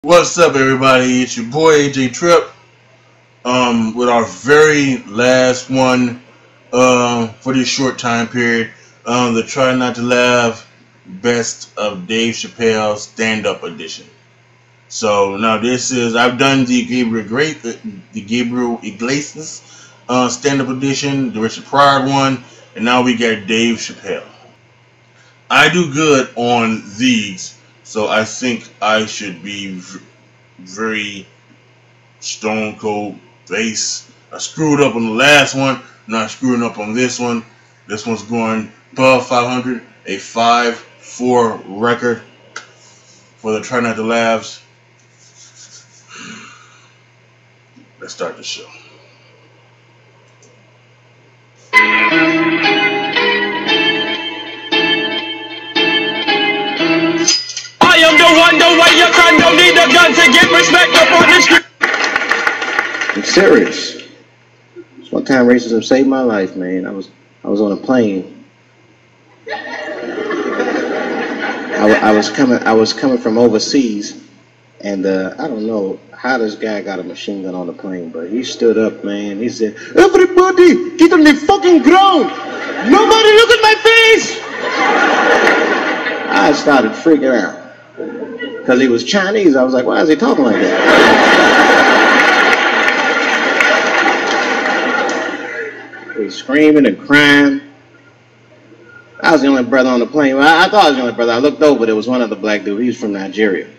What's up, everybody? It's your boy AJ Tripp. With our very last one for this short time period, the Try Not to Laugh Best of Dave Chappelle Stand-Up Edition. So now this is I've done the Gabriel Iglesias Stand-Up Edition, the Richard Pryor one, and now we got Dave Chappelle. I do good on these, so I think I should be very stone cold face. I screwed up on the last one, not screwing up on this one. This one's going above 500, a 5-4 record for the Try Not to Laughs. Let's start the show. I am the one, the way you can, don't need a gun to get respect up on the street. I'm serious. It's one time racism saved my life, man. I was on a plane. I was coming from overseas, and I don't know how this guy got a machine gun on the plane, but he stood up, man. He said, "Everybody, get on the fucking ground! Nobody look at my face!" I started freaking out. Because he was Chinese, I was like, why is he talking like that? He was screaming and crying. I was the only brother on the plane. Well, I thought I was the only brother. I looked over, there was one other black dude. He was from Nigeria.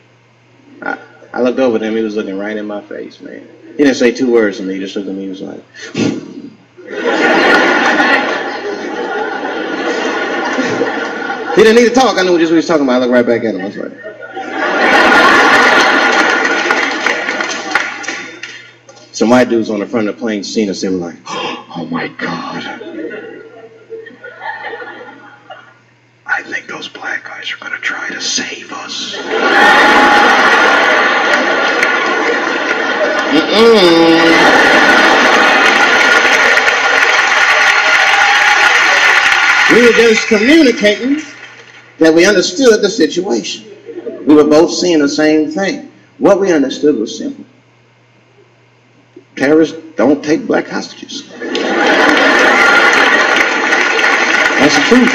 I looked over at him, he was looking right in my face, man. He didn't say two words to me, he just looked at me, he was like... He didn't need to talk, I knew just what he was talking about. I looked right back at him, I was like... Some white dudes on the front of the plane seen us, they were like, "Oh my God. I think those black guys are gonna try to save us." We were just communicating that we understood the situation. We were both seeing the same thing. What we understood was simple. Terrorists don't take black hostages. That's the truth.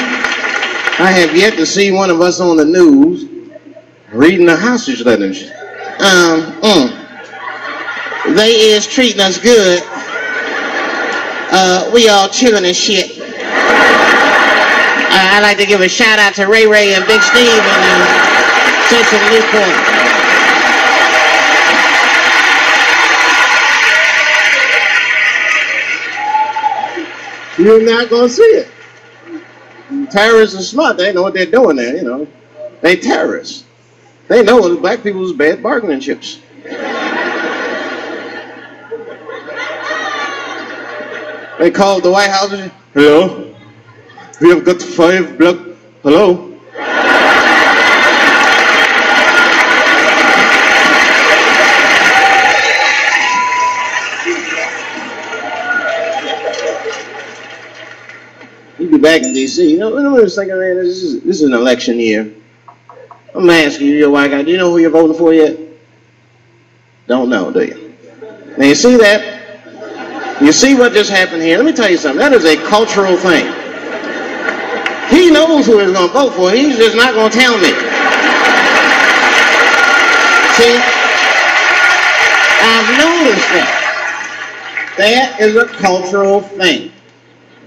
I have yet to see one of us on the news reading the hostage letters. They is treating us good. We all chilling and shit. I'd like to give a shout out to Ray Ray and Big Steve and Central Newport. You're not going to see it. Terrorists are smart. They know what they're doing there, you know. They terrorists. They know that black people's bad bargaining chips. They called the White House and said, "Hello? We have got 5 black... Hello? You be back in D.C. You know, I was thinking, man, this is an election year. I'm gonna ask you, you're a white guy, do you know who you're voting for yet? Don't know, do you? Now you see that? You see what just happened here? Let me tell you something. That is a cultural thing. He knows who he's gonna vote for. He's just not gonna tell me. See? I've noticed that. That is a cultural thing.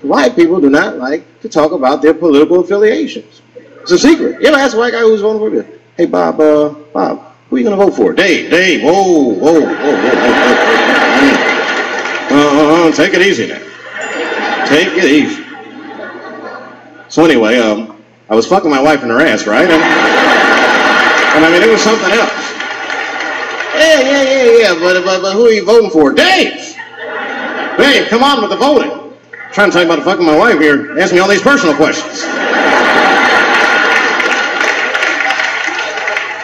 White people do not like to talk about their political affiliations. It's a secret. You ever ask a white guy who's voting for you? "Hey, Bob, who are you going to vote for?" Dave, whoa. Take it easy now. Take it easy. So anyway, I was fucking my wife in her ass, right? And I mean, it was something else. Yeah, but who are you voting for? Dave, come on with the voting. I'm trying to tell you about fucking my wife here. Ask me all these personal questions.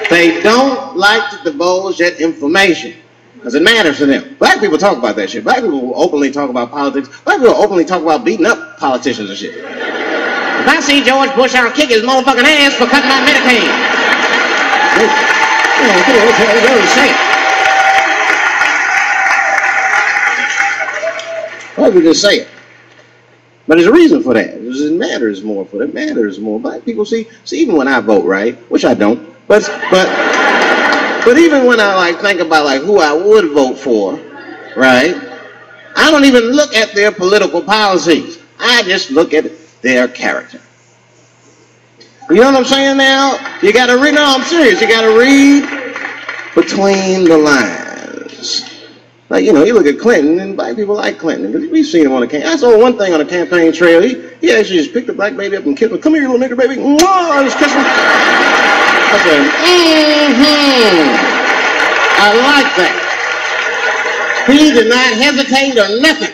They don't like to divulge that information because it matters to them. Black people talk about that shit. Black people will openly talk about politics. Black people will openly talk about beating up politicians and shit. If I see George Bush, I'll kick his motherfucking ass for cutting my Medicaid. Why would we just say it? But there's a reason for that. It matters more for that. It matters more. Black people see even when I vote, right? Which I don't. But even when I think about who I would vote for, right? I don't even look at their political policies. I just look at their character. You know what I'm saying now? You gotta read, no, I'm serious. You gotta read between the lines. You look at Clinton, and black people like Clinton, because we've seen him on the campaign. I saw one thing on the campaign trail. He actually just picked a black baby up and kissed him. Come here, little nigger baby. Mwah! I just kissed him. I said, I like that. He did not hesitate or nothing.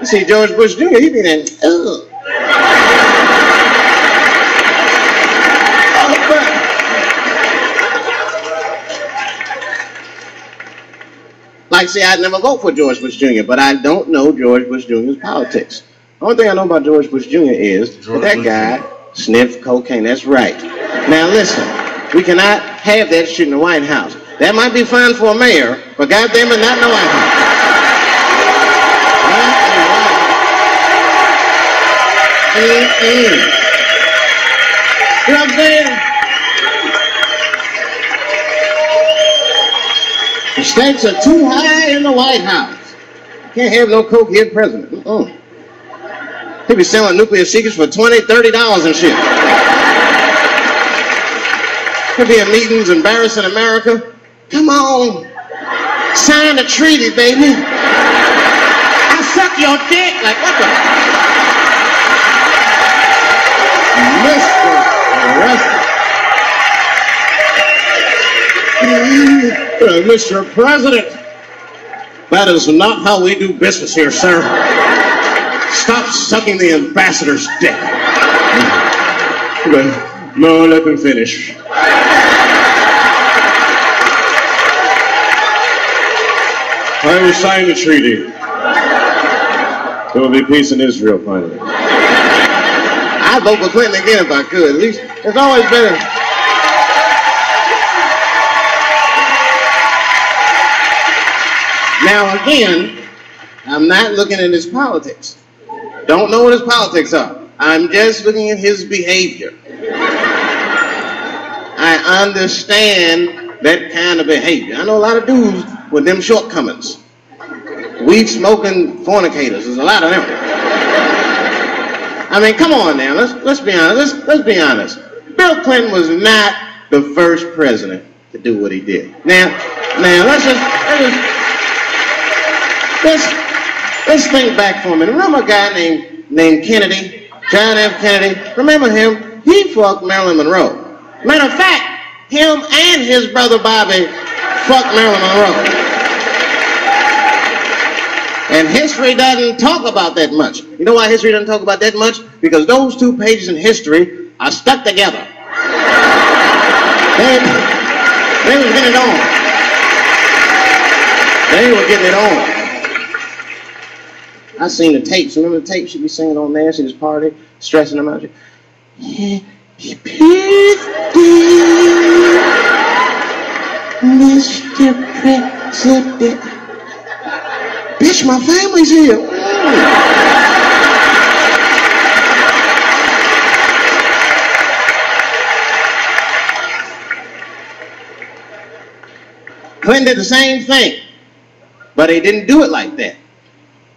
You see George Bush Jr., he be there, ugh. See, I'd never vote for George Bush Jr., but I don't know George Bush Jr.'s politics. The only thing I know about George Bush Jr. is that guy sniffed cocaine. That's right. Now listen, we cannot have that shit in the White House. That might be fine for a mayor, but goddamn it, not in the White House. You know what I'm saying? The stakes are too high in the White House. Can't have no cokehead president. He be selling nuclear secrets for $20, $30 and shit. He'll be in meetings embarrassing America. Come on, sign the treaty, baby. I suck your dick. Like, what the? Mr. President, that is not how we do business here, sir. Stop sucking the ambassador's dick. No, let him finish. I will sign the treaty. There will be peace in Israel finally. I'd vote for Clinton again if I could. At least it's always better. Now again, I'm not looking at his politics. Don't know what his politics are. I'm just looking at his behavior. I understand that kind of behavior. I know a lot of dudes with them shortcomings. Weed smoking fornicators. There's a lot of them. I mean, come on now. Let's be honest. Let's be honest. Bill Clinton was not the first president to do what he did. Now let's think back for a minute. Remember a guy named Kennedy, John F. Kennedy? Remember him? He fucked Marilyn Monroe. Matter of fact, him and his brother Bobby fucked Marilyn Monroe. And history doesn't talk about that much. You know why history doesn't talk about that much? Because those 2 pages in history are stuck together. They were getting it on. They were getting it on. I seen the tapes. Remember the tapes she'd be singing on there? She was party, stressing them out. Mr. President. Bitch, my family's here. Clinton did the same thing, but he didn't do it like that.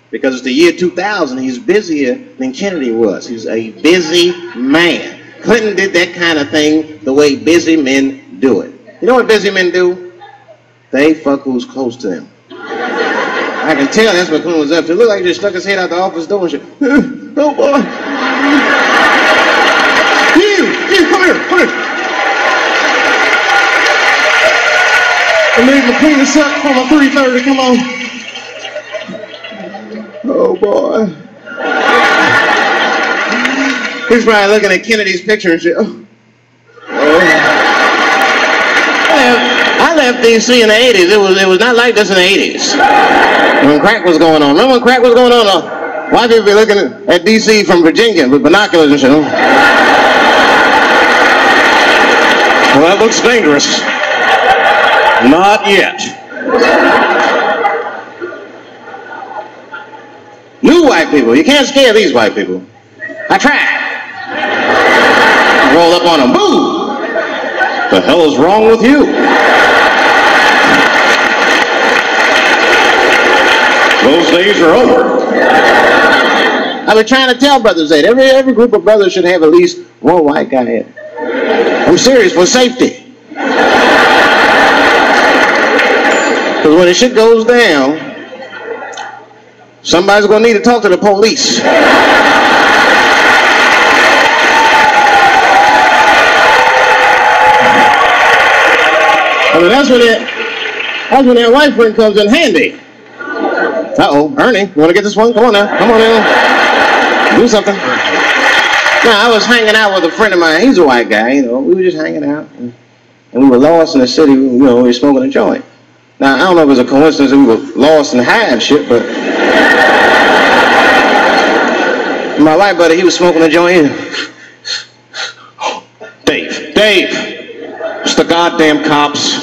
Because it's the year 2000, he's busier than Kennedy was. He's a busy man. Clinton did that kind of thing the way busy men do it. You know what busy men do? They fuck who's close to them. I can tell that's what Clinton was up to. It looked like he just stuck his head out the office door and shit. Oh boy. You, come here. I made my clean this up for my 3:30, come on. Oh boy. He's probably looking at Kennedy's picture and shit. Oh. I left D.C. in the 80s. It was not like this in the 80s. When crack was going on. Remember when crack was going on? White people be looking at D.C. from Virginia with binoculars and shit. Well, that looks dangerous. Not yet. New white people. You can't scare these white people. I tried. Roll up on them. Boo! The hell is wrong with you? Those days are over. I've been trying to tell brothers that every group of brothers should have at least one white guy in. I'm serious, for safety. Because when the shit goes down, somebody's going to need to talk to the police. I mean, that's when that white friend comes in handy. Uh-oh, Ernie, you want to get this one? Come on now, come on now. Do something. Now, I was hanging out with a friend of mine. He's a white guy, you know. We were just hanging out. And we were lost in the city, you know, we were smoking a joint. Now, I don't know if it was a coincidence that we were lost and high and shit, but my white buddy, he was smoking a joint. Dave, it's the goddamn cops.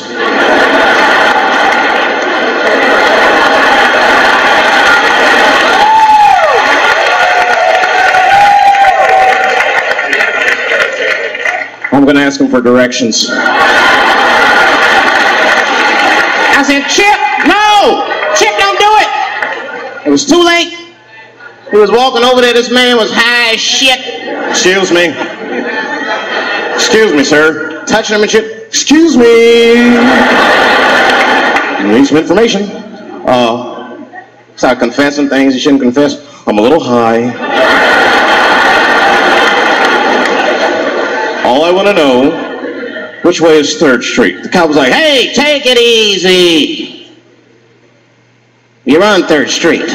I'm gonna ask him for directions. I said, Chip, no! Chip, don't do it! It was too late. He was walking over there, this man was high as shit. Excuse me. Excuse me, sir. Touching him and shit. Excuse me. You need some information. Start confessing things you shouldn't confess. I'm a little high. All I want to know, which way is 3rd Street? The cop was like, hey, take it easy. You're on 3rd Street.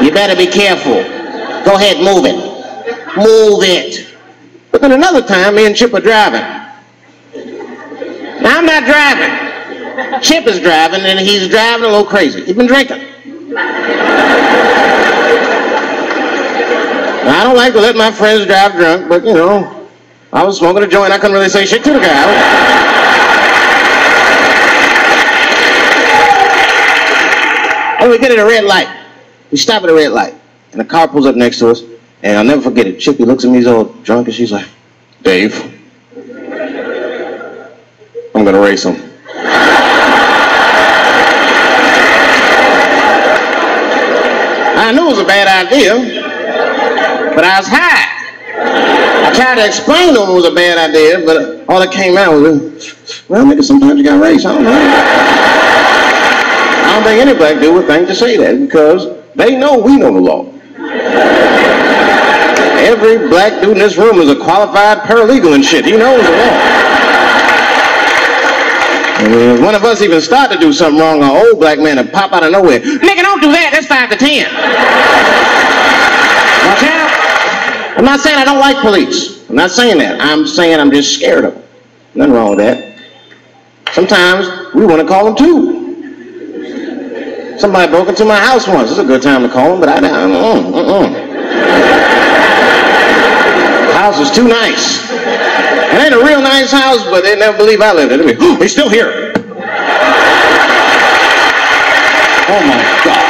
You better be careful. Go ahead, move it. Move it. But then another time, me and Chip are driving. Now, I'm not driving. Chip is driving, and he's driving a little crazy. He's been drinking. I don't like to let my friends drive drunk, but, you know, I was smoking a joint. I couldn't really say shit to the guy. And we get at a red light. We stop at a red light, and the car pulls up next to us, and I'll never forget it. Chippy looks at me, he's all drunk, and she's like, Dave, I'm going to race him. I knew it was a bad idea. But I was high. I tried to explain to him it was a bad idea, but all that came out was, well, nigga, sometimes you gotta race. I don't know. I don't think any black dude would think to say that because they know we know the law. Every black dude in this room is a qualified paralegal and shit. He knows the law. And if one of us even start to do something wrong, an old black man would pop out of nowhere. Nigga, don't do that. That's 5 to 10. Watch out. I'm not saying I don't like police. I'm not saying that. I'm saying I'm just scared of them. Nothing wrong with that. Sometimes we want to call them too. Somebody broke into my house once. It's a good time to call them, but I don't. The house is too nice. It ain't a real nice house, but they never believe I lived in it. Oh, he's still here. Oh my God.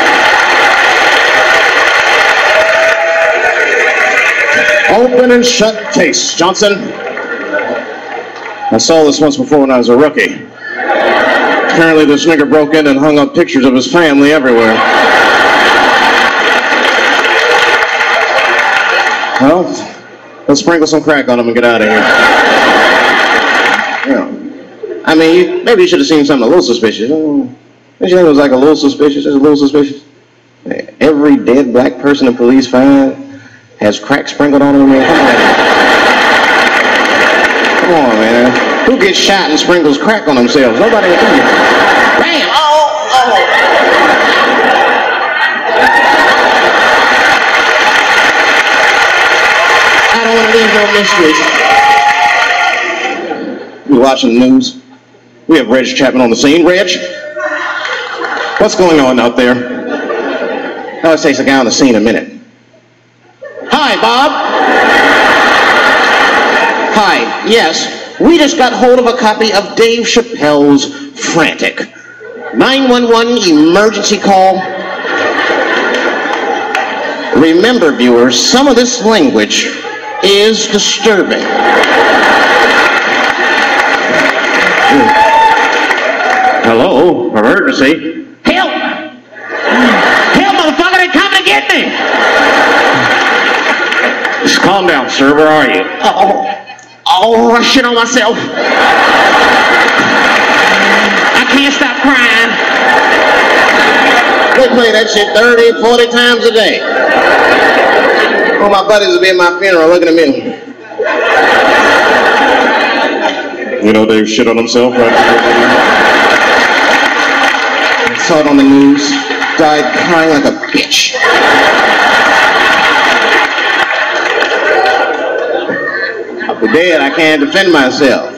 Open and shut case, Johnson. I saw this once before when I was a rookie. Apparently this nigger broke in and hung up pictures of his family everywhere. Well, let's sprinkle some crack on him and get out of here. Yeah. I mean, maybe you should have seen something a little suspicious. Don't you think it was like a little suspicious? It's a little suspicious. Every dead black person the police find has crack sprinkled on him, man. Come on, man. Who gets shot and sprinkles crack on themselves? Nobody will do it. Bam! Oh! I don't want to leave no mysteries. We're watching the news. We have Reg Chapman on the scene. Reg, what's going on out there? Oh, it takes a guy on the scene a minute. Hi, Bob. Hi, yes, we just got hold of a copy of Dave Chappelle's Frantic. 911 emergency call. Remember, viewers, some of this language is disturbing. Hello, emergency. Help! Help, motherfucker, they're coming to get me! Just calm down, sir, where are you? Oh, I shit on myself. I can't stop crying. They play that shit 30, 40 times a day. All my buddies will be at my funeral looking at me. You know Dave shit on himself, right? Saw it on the news. Died crying like a bitch. After dead, I can't defend myself.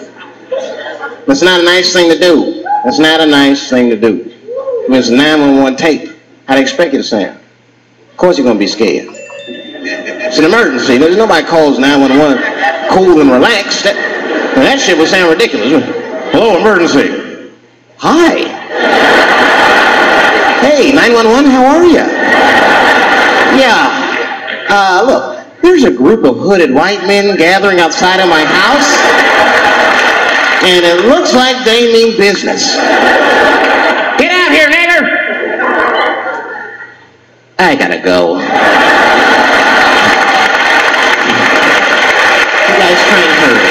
That's not a nice thing to do. That's not a nice thing to do. I mean, it's a 911 tape. How do you expect it to sound? Of course you're going to be scared. It's an emergency. There's nobody calls 911 cool and relaxed. That shit would sound ridiculous. Hello, emergency. Hi. Hey, 911, how are you? Yeah. Look, there's a group of hooded white men gathering outside of my house, and it looks like they mean business. Get out here, nigger! I gotta go. You guys trying to hurry.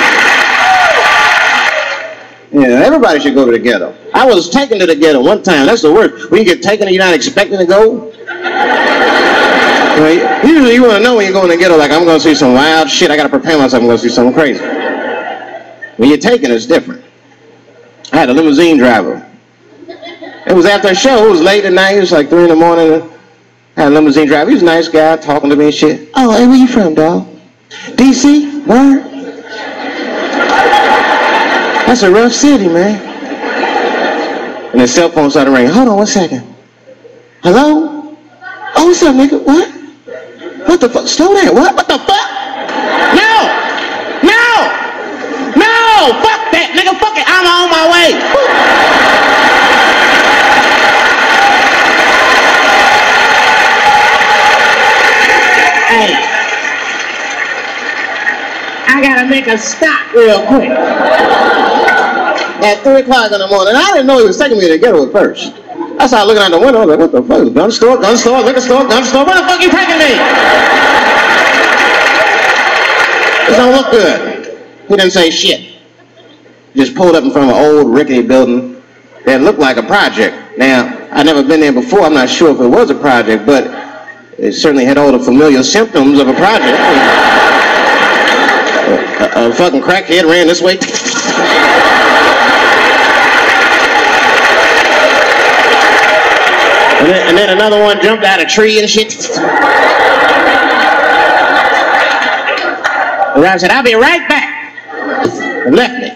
Yeah, everybody should go to the ghetto. I was taken to the ghetto one time. That's the worst. When you get taken and you're not expecting to go. Usually you want to know when you go in the ghetto, like, I'm going to see some wild shit. I got to prepare myself. I'm going to see something crazy. When you're taken, it's different. I had a limousine driver. It was after a show. It was late at night. It was like 3 in the morning. I had a limousine driver. He was a nice guy talking to me and shit. Oh, hey, where you from, dog? D.C.? Where? That's a rough city, man. And his cell phone started ringing. Hold on 1 second. Hello? Oh, what's up, nigga? What? What the fuck? Slow down. What? What the fuck? No! No! No! Fuck that, nigga. Fuck it. I'm on my way. Hey. I gotta make a stop real quick. At 3 o'clock in the morning. I didn't know he was taking me to the ghetto at first. I started looking out the window. I was like, what the fuck? Gun store, liquor store, where the fuck you taking me? This don't look good. He didn't say shit. He just pulled up in front of an old rickety building that looked like a project. Now, I'd never been there before. I'm not sure if it was a project, but it certainly had all the familiar symptoms of a project. A fucking crackhead ran this way. And then another one jumped out of a tree and shit. The driver said, I'll be right back. And left me.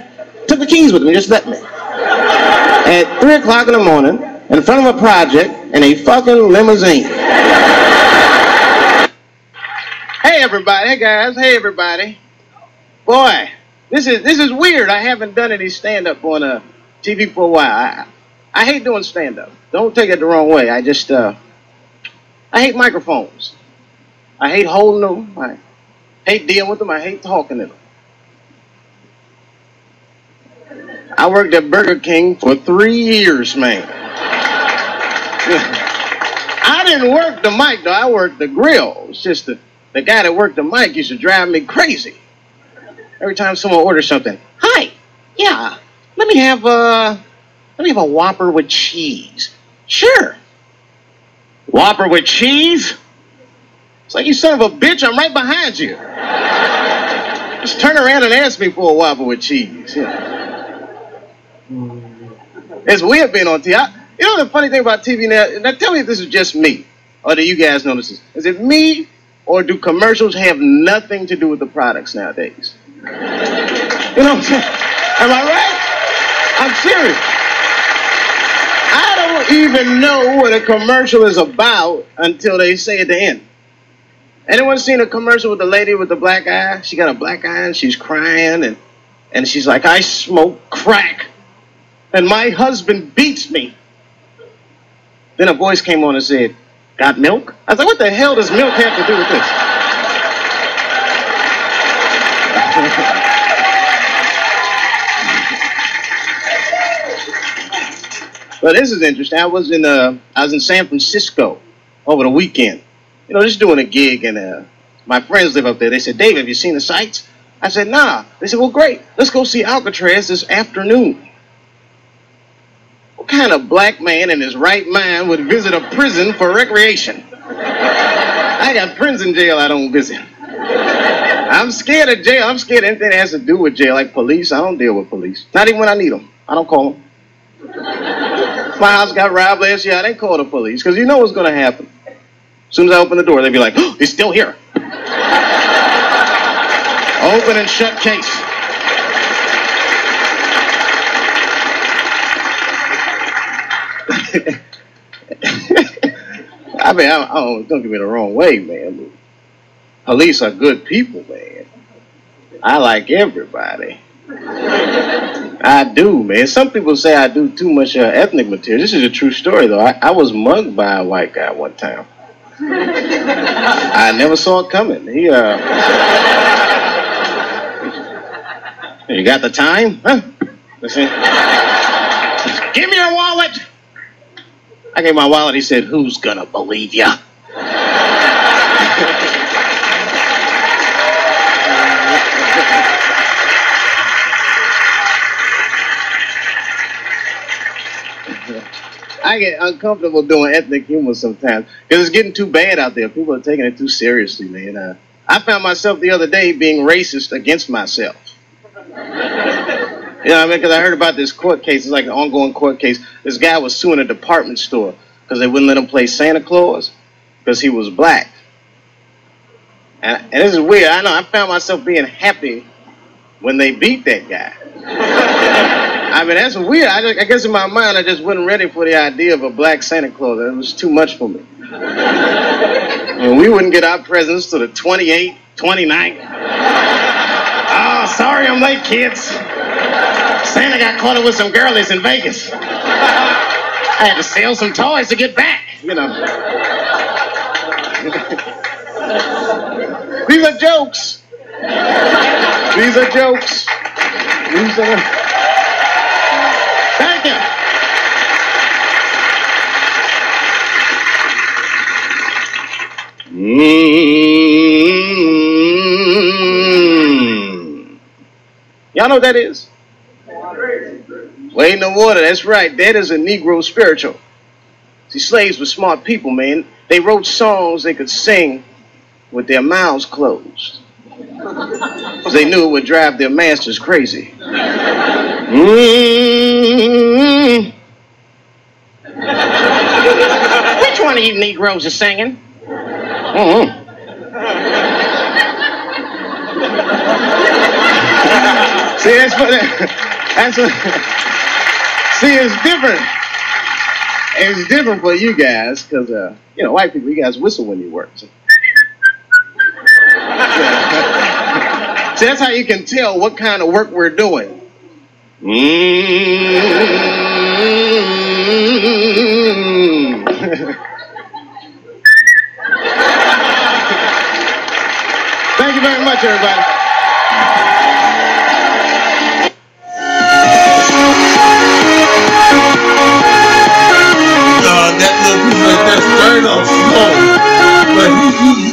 Took the keys with me, just left me. At 3 o'clock in the morning, in front of a project, in a fucking limousine. Hey everybody, hey guys, hey everybody. Boy, this is weird. I haven't done any stand-up on TV for a while. I hate doing stand-up. Don't take it the wrong way. I hate microphones. I hate holding them. I hate dealing with them. I hate talking to them. I worked at Burger King for 3 years, man. I didn't work the mic, though. I worked the grill. It's just the guy that worked the mic used to drive me crazy. Every time someone orders something, hi, yeah, let me have a Whopper with cheese. Sure. Whopper with cheese? It's like, you son of a bitch, I'm right behind you. Just turn around and ask me for a Whopper with cheese. Yeah. It's weird being on TV. You know the funny thing about TV now tell me if this is just me, or do you guys notice this? Is it me, or do commercials have nothing to do with the products nowadays? You know what I'm saying? Am I right? I'm serious. I don't even know what a commercial is about until they say at the end. Anyone seen a commercial with the lady with the black eye? She got a black eye and she's crying and she's like, I smoke crack and my husband beats me. Then a voice came on and said, got milk? I was like, what the hell does milk have to do with this? Well, this is interesting. I was in San Francisco over the weekend. You know, just doing a gig, and my friends live up there. They said, Dave, have you seen the sights? I said, nah. They said, well, great. Let's go see Alcatraz this afternoon. What kind of black man in his right mind would visit a prison for recreation? I got friends in jail I don't visit. I'm scared of jail. I'm scared of anything that has to do with jail, like police. I don't deal with police. Not even when I need them. I don't call them. My house got robbed last year. I didn't call the police because you know what's going to happen. As soon as I open the door, they'd be like, oh, he's still here. Open and shut case. I mean, don't get me the wrong way, man. Police are good people, man. I like everybody. I do, man. Some people say I do too much ethnic material. This is a true story, though. I was mugged by a white guy one time. I never saw it coming. He, you got the time? Huh? Listen. Give me your wallet. I gave my wallet. He said, who's gonna believe ya? I get uncomfortable doing ethnic humor sometimes because it's getting too bad out there. People are taking it too seriously, man. I found myself the other day being racist against myself. You know what I mean? Because I heard about this court case. It's like an ongoing court case. This guy was suing a department store because they wouldn't let him play Santa Claus because he was black. And this is weird. I know. I found myself being happy when they beat that guy. I mean, that's weird. I guess in my mind, I just wasn't ready for the idea of a black Santa Claus. It was too much for me. And we wouldn't get our presents till the 28th, 29th. Oh, sorry I'm late, kids. Santa got caught up with some girlies in Vegas. I had to sell some toys to get back, you know. These are jokes. These are jokes. These are... Thank you. Y'all know what that is? Wade in the water, that's right. That is a Negro spiritual. See, slaves were smart people, man. They wrote songs they could sing with their mouths closed. Because they knew it would drive their masters crazy. Which one of you Negroes is singing? See, that's what. See, it's different. It's different for you guys because, you know, white people, you guys whistle when you work. So. See, that's how you can tell what kind of work we're doing. Thank you very much, everybody. That little piece right there started off slow, but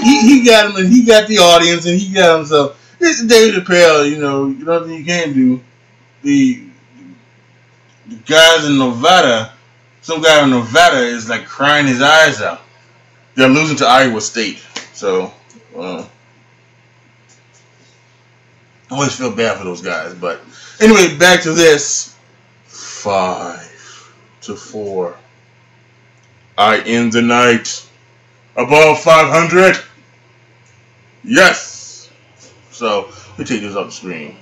he got him, and he got the audience, and he got himself. This is Dave Chappelle, you know, nothing you can't do. The guys in Nevada, some guy in Nevada is like crying his eyes out. They're losing to Iowa State, so I always feel bad for those guys. But anyway, back to this. 5-4. I end the night above 500. Yes. So let me take this off the screen.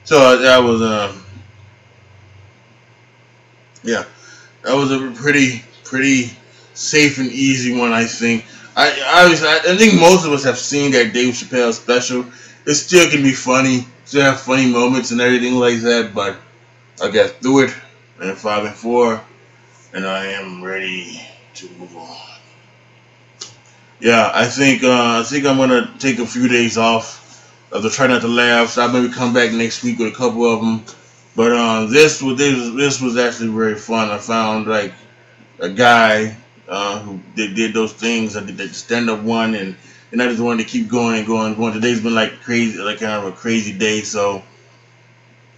So that was yeah, that was a pretty pretty safe and easy one, I think. I think most of us have seen that Dave Chappelle special. It still can be funny, still have funny moments and everything like that, but I got through it in 5 and 4, and I am ready to move on. Yeah, I think I'm gonna take a few days off of the try not to laugh. So I maybe come back next week with a couple of them. But this was actually very fun. I found like a guy who did those things. I did the stand up one, and I just wanted to keep going and going and going. Today's been like crazy, like kind of a crazy day. So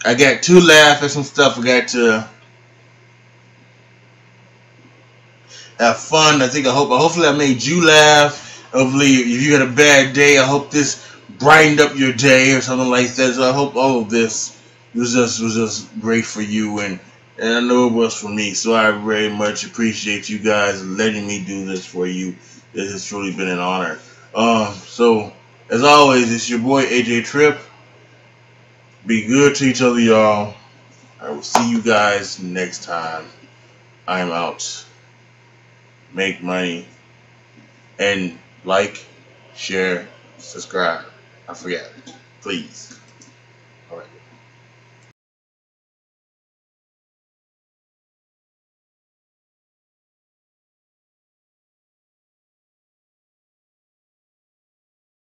I got to laugh at some stuff. I got to have fun. Hopefully I made you laugh. Hopefully if you had a bad day, I hope this brightened up your day or something like that. So I hope all of this was just great for you, and I know it was for me. So I very much appreciate you guys letting me do this for you. It has truly been an honor. So as always, it's your boy AJ Tripp. Be good to each other, y'all. I will see you guys next time. I'm out. Make money. And like, share, subscribe. I forget. Please.